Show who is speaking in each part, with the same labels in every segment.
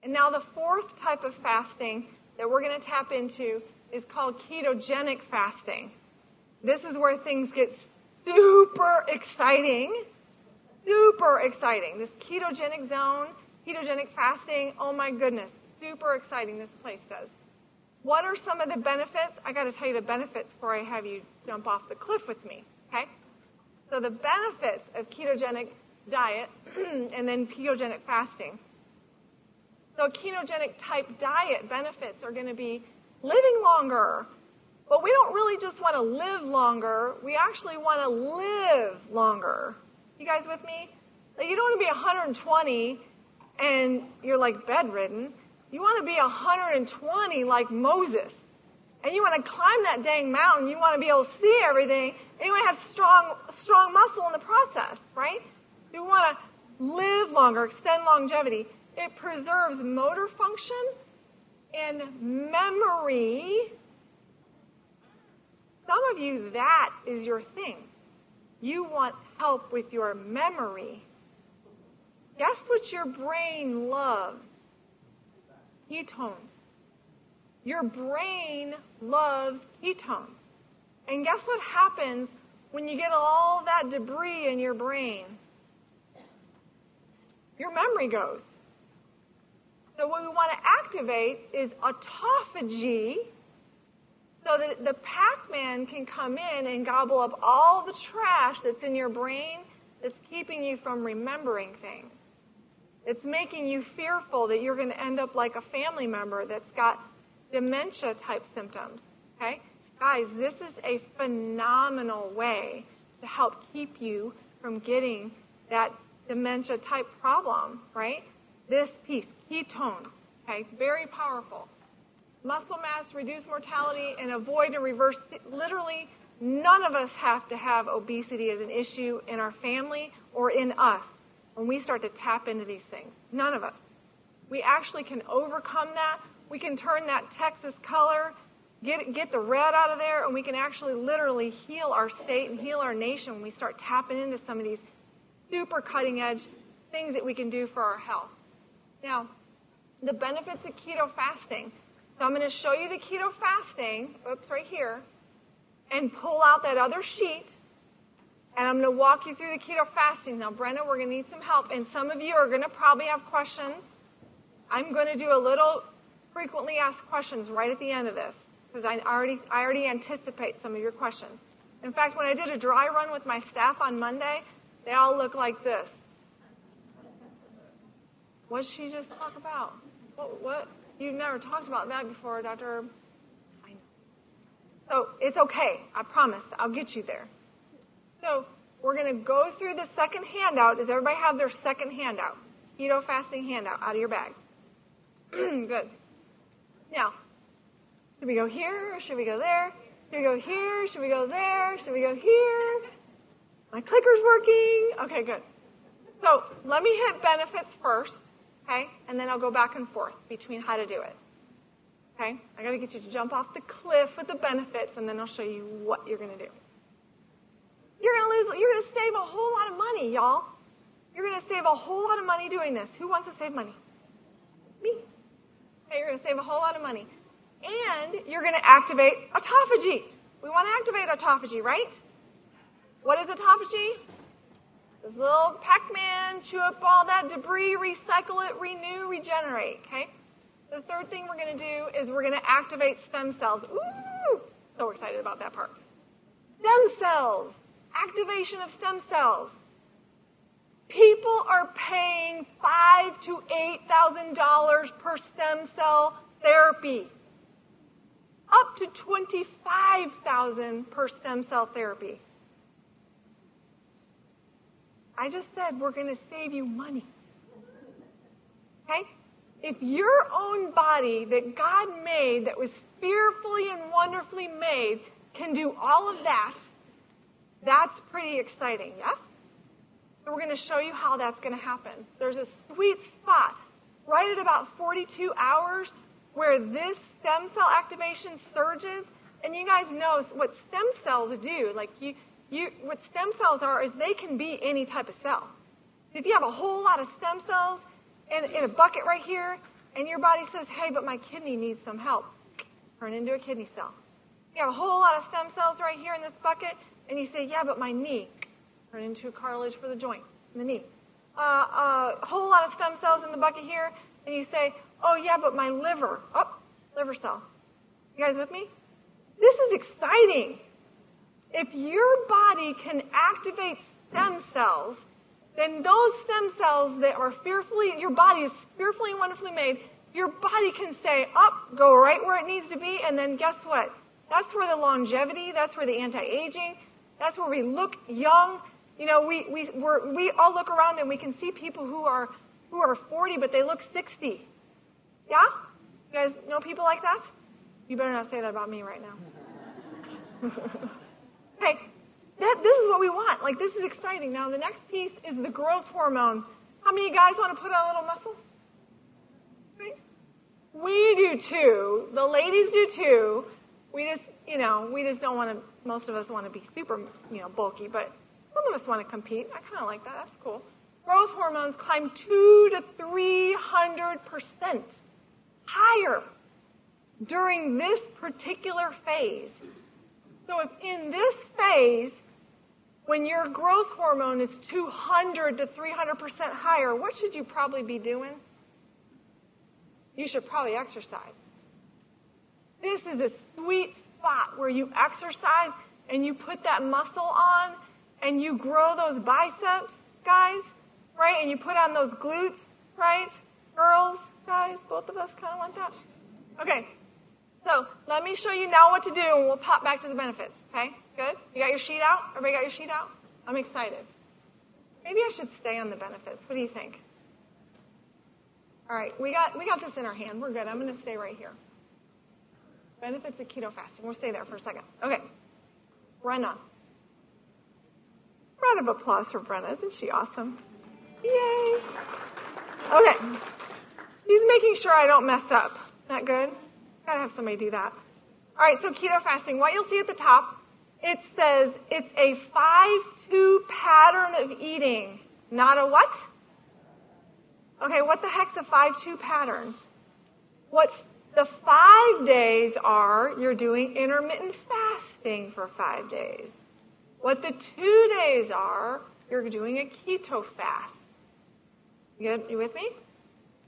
Speaker 1: And now the fourth type of fasting that we're going to tap into is called ketogenic fasting. This is where things get super exciting. Super exciting. This ketogenic zone, ketogenic fasting, oh my goodness, super exciting this place does. What are some of the benefits? I got to tell you the benefits before I have you jump off the cliff with me, okay? So the benefits of ketogenic diet and then ketogenic fasting. So ketogenic type diet benefits are going to be living longer. But we don't really just want to live longer. We actually want to live longer. You guys with me? Like, you don't want to be 120 and you're like bedridden. You want to be 120 like Moses. And you want to climb that dang mountain. You want to be able to see everything. And you want to have strong muscle in the process, right? You want to live longer, extend longevity. It preserves motor function and memory. Some of you, that is your thing. You want help with your memory. Guess what your brain loves? Ketones. Your brain loves ketones. And guess what happens when you get all that debris in your brain? Your memory goes. So what we want to activate is autophagy, so that the Pac-Man can come in and gobble up all the trash that's in your brain that's keeping you from remembering things. It's making you fearful that you're going to end up like a family member that's got dementia-type symptoms, okay? Guys, this is a phenomenal way to help keep you from getting that dementia-type problem, right? This piece, ketones, okay? Very powerful. Muscle mass, reduce mortality, and avoid and reverse. Literally, none of us have to have obesity as an issue in our family or in us when we start to tap into these things. None of us. We actually can overcome that. We can turn that Texas color, get the red out of there, and we can actually literally heal our state and heal our nation when we start tapping into some of these super cutting-edge things that we can do for our health. Now, the benefits of keto fasting. So I'm going to show you the keto fasting, right here, and pull out that other sheet, and I'm going to walk you through the keto fasting. Now, Brenda, we're going to need some help, and some of you are going to probably have questions. I'm going to do a little frequently asked questions right at the end of this, because I already anticipate some of your questions. In fact, when I did a dry run with my staff on Monday, they all look like this. What did she just talk about? What? You've never talked about that before, Dr. I know. So it's okay. I promise. I'll get you there. So we're going to go through the second handout. Does everybody have their second handout? Keto fasting handout out of your bag. Good. Now, should we go here or should we go there? Should we go here? Should we go there? Should we go here? My clicker's working. Okay, good. So let me hit benefits first. Okay? And then I'll go back and forth between how to do it. Okay? I got to get you to jump off the cliff with the benefits, and then I'll show you what you're going to do. You're going to save a whole lot of money, y'all. You're going to save a whole lot of money doing this. Who wants to save money? Me. Okay, you're going to save a whole lot of money. And you're going to activate autophagy. We want to activate autophagy, right? What is autophagy? This little Pac-Man, chew up all that debris, recycle it, renew, regenerate, okay? The third thing we're going to do is we're going to activate stem cells. Ooh! So excited about that part. Stem cells. Activation of stem cells. People are paying $5,000 to $8,000 per stem cell therapy. Up to $25,000 per stem cell therapy. I just said we're going to save you money. Okay? If your own body that God made, that was fearfully and wonderfully made, can do all of that, that's pretty exciting, yes? So we're going to show you how that's going to happen. There's a sweet spot right at about 42 hours where this stem cell activation surges. And you guys know what stem cells do. Like what stem cells are is they can be any type of cell. So if you have a whole lot of stem cells in a bucket right here, and your body says, hey, but my kidney needs some help. Turn into a kidney cell. You have a whole lot of stem cells right here in this bucket, and you say, yeah, but my knee. Turn into a cartilage for the joint in the knee. A whole lot of stem cells in the bucket here, and you say, oh, yeah, but my liver. Oh, liver cell. You guys with me? This is exciting. If your body can activate stem cells, then those stem cells that are your body is fearfully and wonderfully made, your body can say, up, go right where it needs to be, and then guess what? That's where the longevity, that's where the anti-aging, that's where we look young. You know, we all look around and we can see people who are 40, but they look 60. Yeah? You guys know people like that? You better not say that about me right now. Hey, this is what we want. Like, this is exciting. Now, the next piece is the growth hormone. How many of you guys want to put on a little muscle? Right? We do too. The ladies do too. We just don't want to, most of us want to be super, bulky, but some of us want to compete. I kind of like that. That's cool. Growth hormones climb 200 to 300% higher during this particular phase. So if in this phase, when your growth hormone is 200 to 300% higher, what should you probably be doing? You should probably exercise. This is a sweet spot where you exercise and you put that muscle on and you grow those biceps, guys, right? And you put on those glutes, right? Girls, guys, both of us kind of want that. Okay, so let me show you now what to do and we'll pop back to the benefits, okay? Good? You got your sheet out? Everybody got your sheet out? I'm excited. Maybe I should stay on the benefits. What do you think? All right, we got this in our hand. We're good. I'm going to stay right here. Benefits of keto fasting. We'll stay there for a second. Okay. Brenna. Round of applause for Brenna. Isn't she awesome? Yay. Okay. He's making sure I don't mess up. That good? Gotta have somebody do that. All right, so keto fasting. What you'll see at the top, it says it's a 5-2 pattern of eating. Not a what? Okay, what the heck's a 5-2 pattern? What the 5 days are, you're doing intermittent fasting for 5 days. What the 2 days are, you're doing a keto fast. You with me?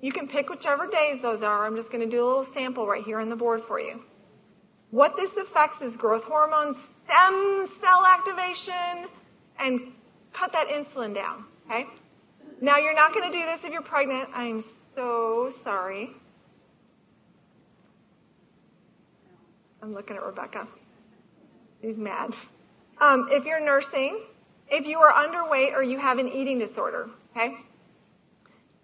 Speaker 1: You can pick whichever days those are. I'm just going to do a little sample right here on the board for you. What this affects is growth hormone, stem cell activation, and cut that insulin down, okay? Now, you're not going to do this if you're pregnant. I'm so sorry. I'm looking at Rebecca. She's mad. If you're nursing, if you are underweight or you have an eating disorder, okay?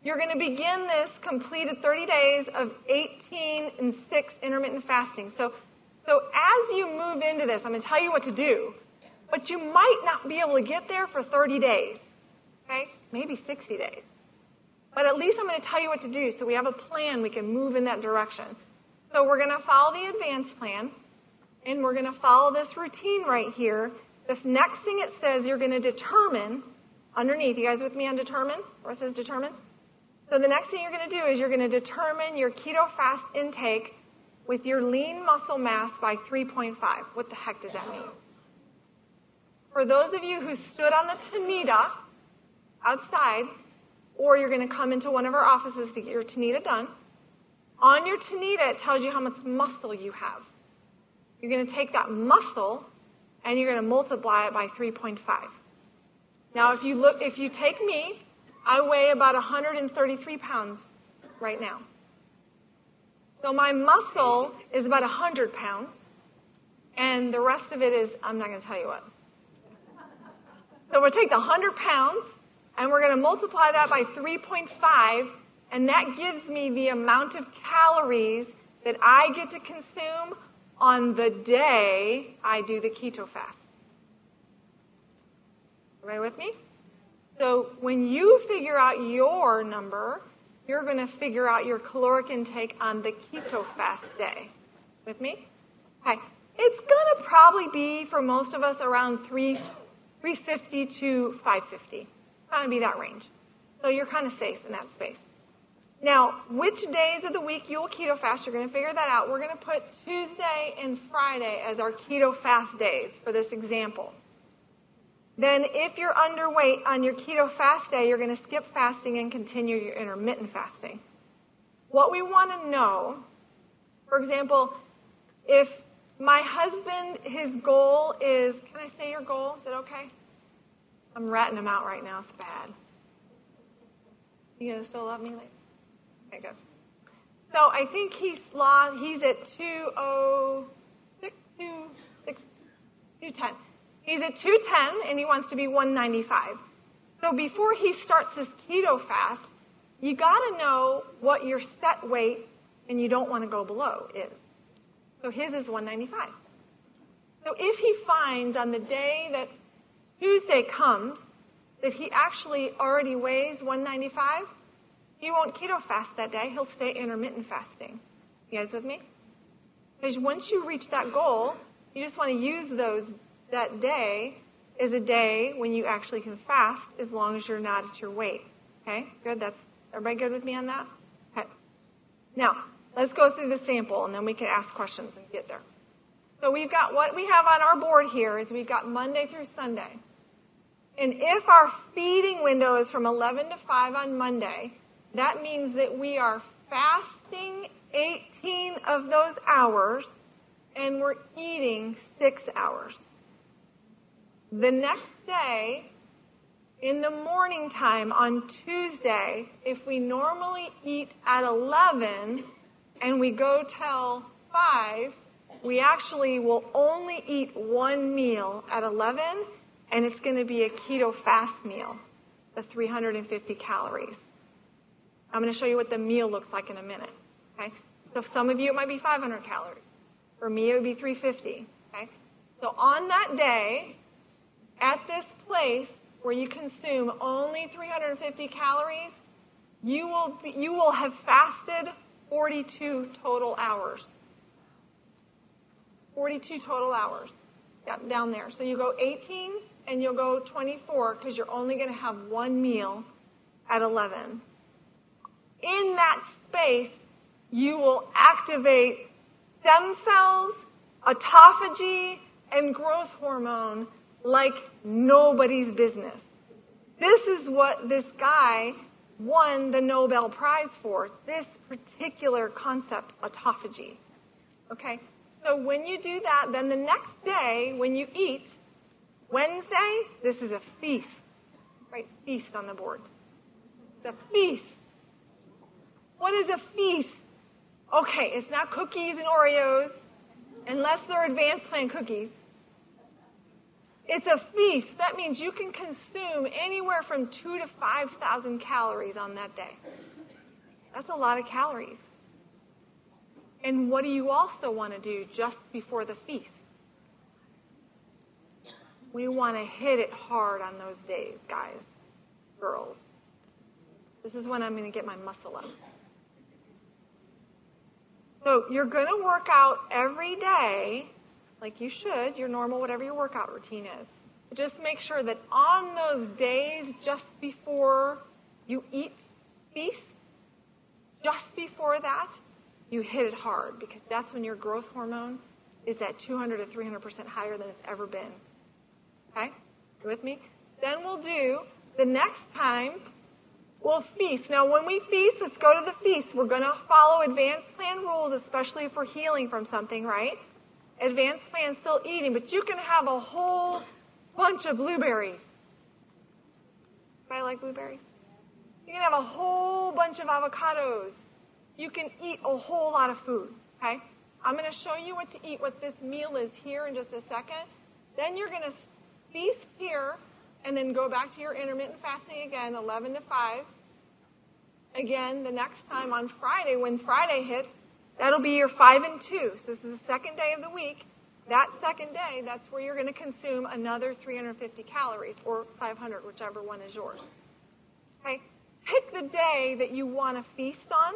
Speaker 1: You're going to begin this completed 30 days of 18 and 6 intermittent fasting. So as you move into this, I'm going to tell you what to do, but you might not be able to get there for 30 days, okay? Maybe 60 days. But at least I'm going to tell you what to do so we have a plan, we can move in that direction. So we're going to follow the advanced plan, and we're going to follow this routine right here. This next thing it says you're going to determine, underneath, you guys with me on determine? Where it says determine? So the next thing you're going to do is you're going to determine your keto fast intake with your lean muscle mass by 3.5. What the heck does that mean? For those of you who stood on the Tanita outside, or you're going to come into one of our offices to get your Tanita done, on your Tanita it tells you how much muscle you have. You're going to take that muscle and you're going to multiply it by 3.5. Now if you take me, I weigh about 133 pounds right now. So my muscle is about 100 pounds, and the rest of it is, I'm not going to tell you what. So we'll take the 100 pounds, and we're going to multiply that by 3.5, and that gives me the amount of calories that I get to consume on the day I do the keto fast. Everybody with me? So when you figure out your number, you're going to figure out your caloric intake on the keto fast day. With me? Okay. It's going to probably be, for most of us, around 350 to 550. It's going to be that range. So you're kind of safe in that space. Now, which days of the week you will keto fast, you're going to figure that out. We're going to put Tuesday and Friday as our keto fast days for this example. Then if you're underweight on your keto fast day, you're going to skip fasting and continue your intermittent fasting. What we want to know, for example, if my husband, his goal is, can I say your goal? Is it okay? I'm ratting him out right now. It's bad. You going to still love me? Okay, good. So I think he's at 206, 210. He's at 210 and he wants to be 195. So before he starts this keto fast, you got to know what your set weight and you don't want to go below is. So his is 195. So if he finds on the day that Tuesday comes that he actually already weighs 195, he won't keto fast that day. He'll stay intermittent fasting. You guys with me? Because once you reach that goal, you just want to use that day is a day when you actually can fast as long as you're not at your weight. Okay? Good? Everybody good with me on that? Okay. Now, let's go through the sample and then we can ask questions and get there. So we've got what we have on our board here is we've got Monday through Sunday. And if our feeding window is from 11 to 5 on Monday, that means that we are fasting 18 of those hours and we're eating 6 hours. The next day, in the morning time on Tuesday, if we normally eat at 11 and we go till 5, we actually will only eat one meal at 11, and it's going to be a keto fast meal, the 350 calories. I'm going to show you what the meal looks like in a minute. Okay? So for some of you, it might be 500 calories. For me, it would be 350. Okay? So on that day, at this place where you consume only 350 calories, you will have fasted 42 total hours. 42 total hours. Yep, down there. So you go 18 and you'll go 24 because you're only going to have one meal at 11. In that space, you will activate stem cells, autophagy, and growth hormone like nobody's business. This is what this guy won the Nobel Prize for, this particular concept, autophagy. Okay? So when you do that, then the next day, when you eat, Wednesday, this is a feast. Right? Feast on the board. It's a feast. What is a feast? Okay, it's not cookies and Oreos, unless they're advanced plan cookies. It's a feast. That means you can consume anywhere from 2,000 to 5,000 calories on that day. That's a lot of calories. And what do you also want to do just before the feast? We want to hit it hard on those days, guys, girls. This is when I'm going to get my muscle up. So you're going to work out every day, like you should, your normal, whatever your workout routine is. But just make sure that on those days just before you eat, feast, just before that, you hit it hard because that's when your growth hormone is at 200 to 300% higher than it's ever been. Okay? You with me? Then we'll do, the next time, we'll feast. Now, when we feast, let's go to the feast. We're going to follow advanced plan rules, especially if we're healing from something, right? Advanced plan still eating, but you can have a whole bunch of blueberries. Anybody like blueberries? You can have a whole bunch of avocados. You can eat a whole lot of food, okay? I'm going to show you what to eat, what this meal is here in just a second. Then you're going to feast here and then go back to your intermittent fasting again, 11 to 5. Again, the next time on Friday, when Friday hits, that'll be your 5 and 2. So this is the second day of the week. That second day, that's where you're going to consume another 350 calories or 500, whichever one is yours. Okay? Pick the day that you want to feast on,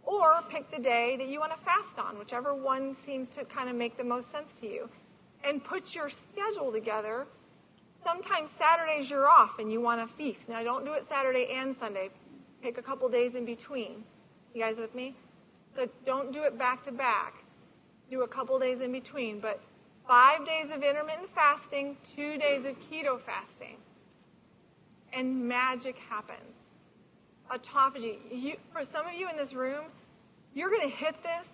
Speaker 1: or pick the day that you want to fast on, whichever one seems to kind of make the most sense to you. And put your schedule together. Sometimes Saturdays you're off and you want to feast. Now, don't do it Saturday and Sunday. Take a couple days in between. You guys with me? So don't do it back to back. Do a couple days in between. But 5 days of intermittent fasting, 2 days of keto fasting. And magic happens. Autophagy. For some of you in this room, you're going to hit this,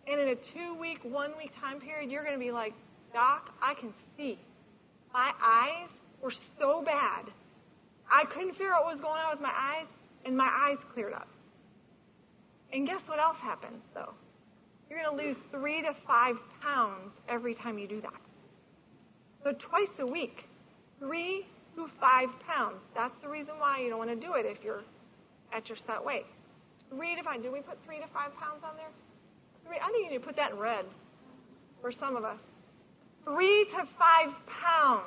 Speaker 1: and in a 2-week, 1-week time period, you're going to be like, Doc, I can see. My eyes were so bad. I couldn't figure out what was going on with my eyes, and my eyes cleared up. And guess what else happens, though? You're going to lose 3 to 5 pounds every time you do that. So twice a week, 3 to 5 pounds. That's the reason why you don't want to do it if you're at your set weight. 3 to 5. Did we put 3 to 5 pounds on there? I think you need to put that in red for some of us. 3 to 5 pounds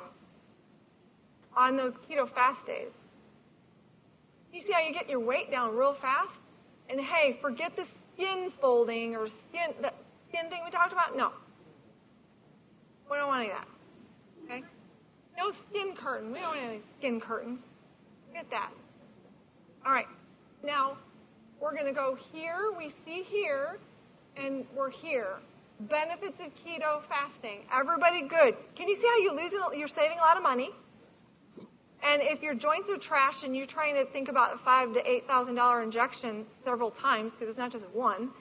Speaker 1: on those keto fast days. You see how you get your weight down real fast? And hey, forget the skin folding or skin thing we talked about. No. We don't want any of that. Okay? No skin curtain. We don't want any skin curtains. Forget that. All right. Now, we're going to go here. We see here, and we're here. Benefits of keto fasting. Everybody good. Can you see how you're saving a lot of money? And if your joints are trashed and you're trying to think about a $5,000 to $8,000 injection several times, because it's not just one,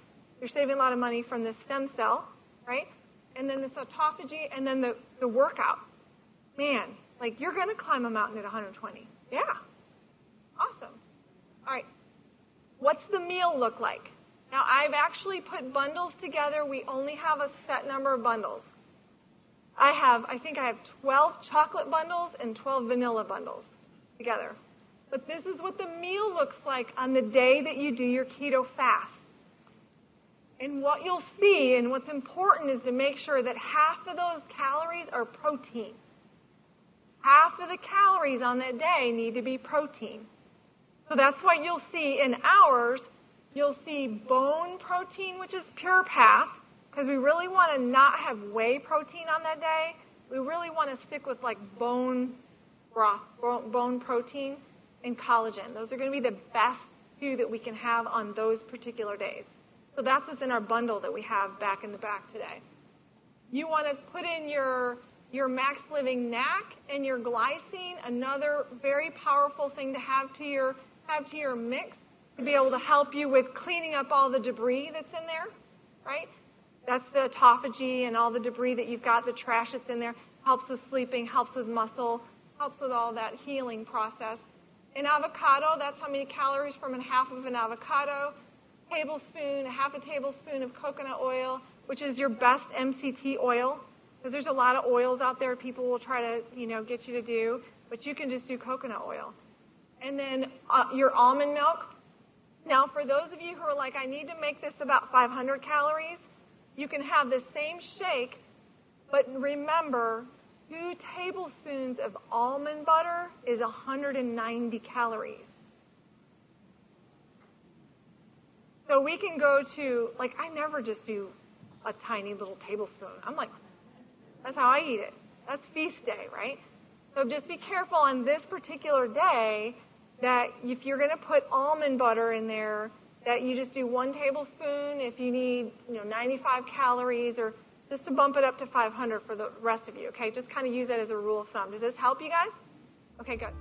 Speaker 1: you're saving a lot of money from the stem cell, right? And then this autophagy, and then the workout. Man, like you're going to climb a mountain at 120. Yeah. Awesome. All right. What's the meal look like? Now, I've actually put bundles together. We only have a set number of bundles. I think I have 12 chocolate bundles and 12 vanilla bundles together. But this is what the meal looks like on the day that you do your keto fast. And what you'll see, and what's important, is to make sure that half of those calories are protein. Half of the calories on that day need to be protein. So that's what you'll see in ours. You'll see bone protein, which is pure path, because we really want to not have whey protein on that day. We really want to stick with like bone broth, bone protein, and collagen. Those are going to be the best two that we can have on those particular days. So that's what's in our bundle that we have back in the back today. You want to put in your max living NAC and your glycine, another very powerful thing to have to your mix to be able to help you with cleaning up all the debris that's in there, right? That's the autophagy and all the debris that you've got, the trash that's in there, helps with sleeping, helps with muscle, helps with all that healing process. In avocado, that's how many calories from a half of an avocado. Half a tablespoon of coconut oil, which is your best MCT oil, because there's a lot of oils out there people will try to, get you to do, but you can just do coconut oil. And then your almond milk. Now, for those of you who are like, I need to make this about 500 calories, you can have the same shake, but remember, 2 tablespoons of almond butter is 190 calories. So we can go to, I never just do a tiny little tablespoon. I'm like, that's how I eat it. That's feast day, right? So just be careful on this particular day that if you're going to put almond butter in there, that you just do 1 tablespoon if you need, 95 calories, or just to bump it up to 500 for the rest of you, okay? Just kind of use that as a rule of thumb. Does this help you guys? Okay, good.